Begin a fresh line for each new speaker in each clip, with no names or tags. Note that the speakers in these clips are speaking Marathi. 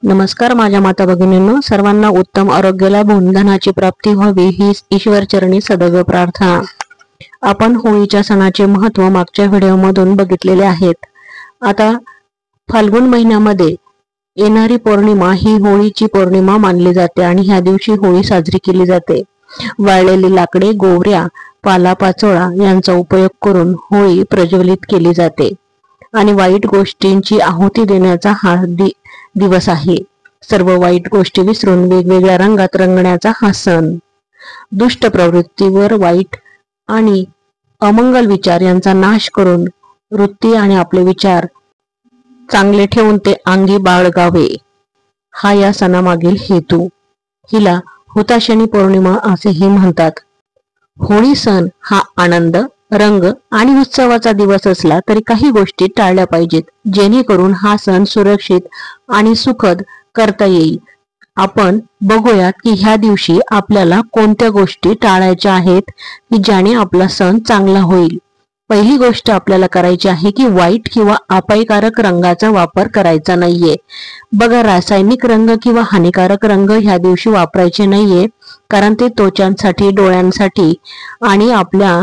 नमस्कार माझ्या माता भगिनींनो, सर्वांना उत्तम आरोग्य लाभून धनाची प्राप्ती व्हावी ही ईश्वरचरणी सदैव प्रार्थना। आपण होळीच्या सणाचे महत्त्व मागच्या व्हिडिओमधून बघितलेले आहेत। आता फाल्गुन महिन्यामध्ये येणारी पौर्णिमा ही होळीची पौर्णिमा मानली जाते आणि ह्या दिवशी होळी साजरी केली जाते। वाळलेली लाकडे, गोवऱ्या, पालापाचोळा यांचा उपयोग करून होळी प्रज्वलित केली जाते आणि वाईट गोष्टींची आहुती देण्याचा हा दिवस आहे। सर्व वाईट गोष्टी विसरून वेगवेगळ्या रंगात रंगण्याचा हा सण दुष्ट प्रवृत्तीवर, वाईट आणि अमंगल विचार यांचा नाश करून वृत्ती आणि आपले विचार चांगले ठेवून ते अंगी बाळगावे हा या सणामागील हेतू। हिला हुताशनी पौर्णिमा असेही म्हणतात। होळी सण हा आनंद, रंग आणि उत्सवाचा दिवस असला तरी काही गोष्टी टाळल्या पाहिजेत, जेणेकरून हा सण सुरक्षित आणि सुखद करता येईल। आपण बघूयात की ह्या दिवशी आपल्याला कोणत्या गोष्टी टाळायच्या आहेत की ज्याने आपला सण चांगला होईल। पहिली गोष्ट आपल्याला करायची आहे की वाईट किंवा अपायकारक रंगाचा वापर करायचा नाहीये। बघा, रासायनिक रंग किंवा हानिकारक रंग ह्या दिवशी वापरायचे नाहीये, कारण ते त्वचांसाठी, डोळ्यांसाठी आणि आपल्या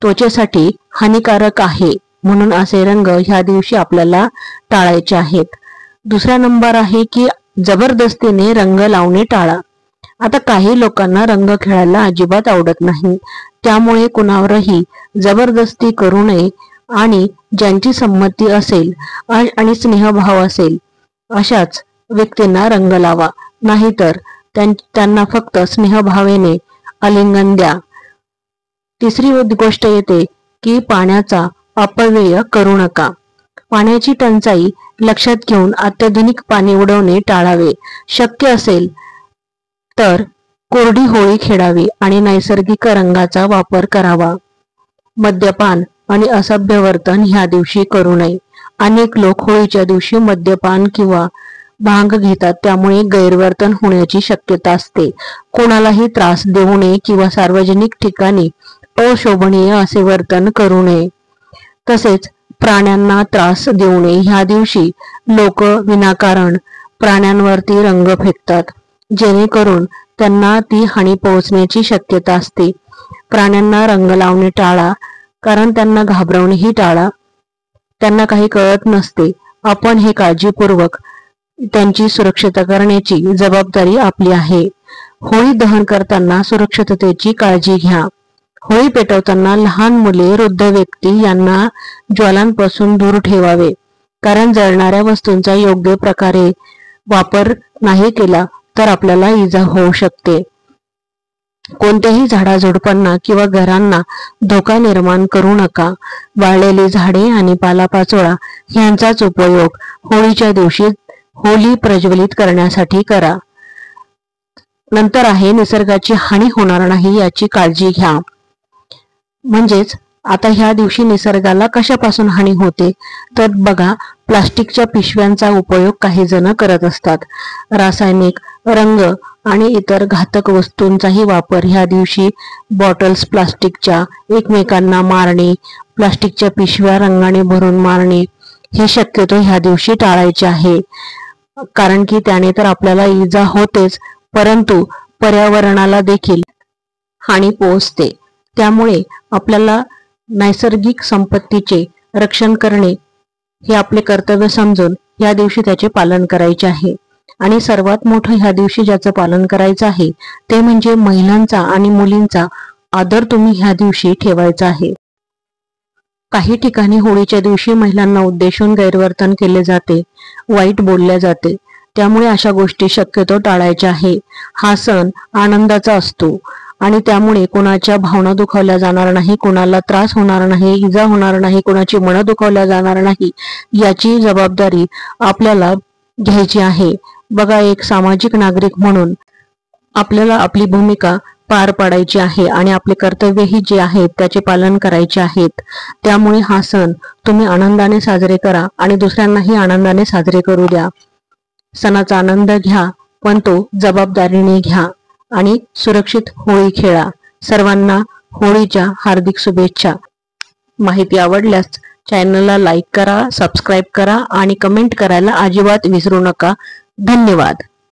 त्वचेसाठी हानिकारक आहे। म्हणून असे रंग ह्या दिवशी आपल्याला टाळायचे आहेत। दुसरा नंबर आहे की जबरदस्तीने रंग लावणे टाळा। आता काही लोकांना रंग खेळायला अजिबात आवडत नाही, त्यामुळे कुणावरही जबरदस्ती करू नये आणि ज्यांची संमती असेल आणि स्नेहभाव असेल अशाच व्यक्तींना रंग लावा, नाहीतर त्यांना फक्त स्नेहभावेने आलिंगन द्या। तिसरी गोष्ट येते की पाण्याचा अपव्यय करू नका। पाण्याची टंचाई लक्षात घेऊन अत्याधुनिक पाणी उडवणे टाळावे। शक्य असेल तर कोरडी होळी खेळावी आणि नैसर्गिक रंगाचा वापर करावा। मद्यपान आणि असभ्य वर्तन ह्या दिवशी करू नये। अनेक लोक होळीच्या दिवशी मद्यपान किंवा भांग घेतात, त्यामुळे गैरवर्तन होण्याची शक्यता असते। कोणालाही त्रास देऊ नये किंवा सार्वजनिक ठिकाणी अशोभनीय असे वर्तन करू नये। तसेच प्राण्यांना त्रास देऊ नये। ह्या दिवशी लोक विनाकारण प्राण्यांवरती रंग फेकतात, जेणेकरून त्यांना ती हानी पोहोचण्याची शक्यता असते। प्राण्यांना रंग लावणे टाळा, कारण त्यांना घाबरवणेही टाळा। त्यांना काही कळत नसते। आपण हे काळजीपूर्वक त्यांची सुरक्षितता करण्याची जबाबदारी आपली आहे। होळी दहन करताना सुरक्षिततेची काळजी घ्या। होळी पेटवताना लहान मुले, वृद्ध व्यक्ती यांना ज्वालांपासून दूर ठेवावे, कारण जळणाऱ्या वस्तूंचा योग्य प्रकारे वापर नाही केला तर आपल्याला इजा होऊ शकते। कोणत्याही झाडाझुडपांना किंवा घरांना धोका निर्माण करू नका। वाळलेली झाडे आणि पालापाचोळा यांचाच उपयोग होळीच्या दिवशी होळी प्रज्वलित करण्यासाठी करा। नंतर आहे निसर्गाची हानी होणार नाही याची काळजी घ्या। म्हणजेच आता ह्या दिवशी निसर्गाला कशापासून हानी होते तर बघा, प्लास्टिकच्या पिशव्यांचा उपयोग काही जण करत असतात। रासायनिक रंग आणि इतर घातक वस्तूंचाही वापर ह्या दिवशी बॉटल्स प्लास्टिकच्या एकमेकांना मारणे, प्लास्टिकच्या पिशव्या रंगाने भरून मारणे हे शक्यतो ह्या दिवशी टाळायचे आहे, कारण की त्याने तर आपल्याला इजा होतेच, परंतु पर्यावरणाला देखील हानी पोहोचते। त्यामुळे आपल्याला नैसर्गिक संपत्तीचे रक्षण करणे हे आपले कर्तव्य समजून या दिवशी त्याचे पालन करायचे आहे। आणि सर्वात मोठं ह्या दिवशी ज्याचं पालन करायचं आहे ते म्हणजे महिलांचा आणि मुलींचा आदर तुम्ही ह्या दिवशी ठेवायचा आहे। काही ठिकाणी होळीच्या दिवशी महिलांना उद्देशून गैरवर्तन केले जाते, वाईट बोलले जाते, त्यामुळे अशा गोष्टी शक्यतो टाळायच्या आहे। हा सण आनंदाचा असतो आणि त्यामुळे कोणाच्या भावना दुखावल्या जाणार नाही, कोणाला त्रास होणार नाही, इजा होणार नाही, कोणाची मनं दुखावल्या जाणार नाही, याची जबाबदारी आपल्याला घ्यायची आहे। बघा, एक सामाजिक नागरिक म्हणून आपल्याला आपली भूमिका पार पाडायची आहे आणि आपले कर्तव्यही जे आहेत त्याचे पालन करायचे आहेत। त्यामुळे हा सण तुम्ही आनंदाने साजरे करा आणि दुसऱ्यांनाही आनंदाने साजरे करू द्या। सणाचा आनंद घ्या, पण तो जबाबदारीने घ्या आणि सुरक्षित होळी खेळा। सर्वांना होळीच्या हार्दिक शुभेच्छा। माहिती आवडल्यास चॅनलला लाईक करा, सबस्क्राईब करा आणि कमेंट करायला अजिबात विसरू नका। धन्यवाद.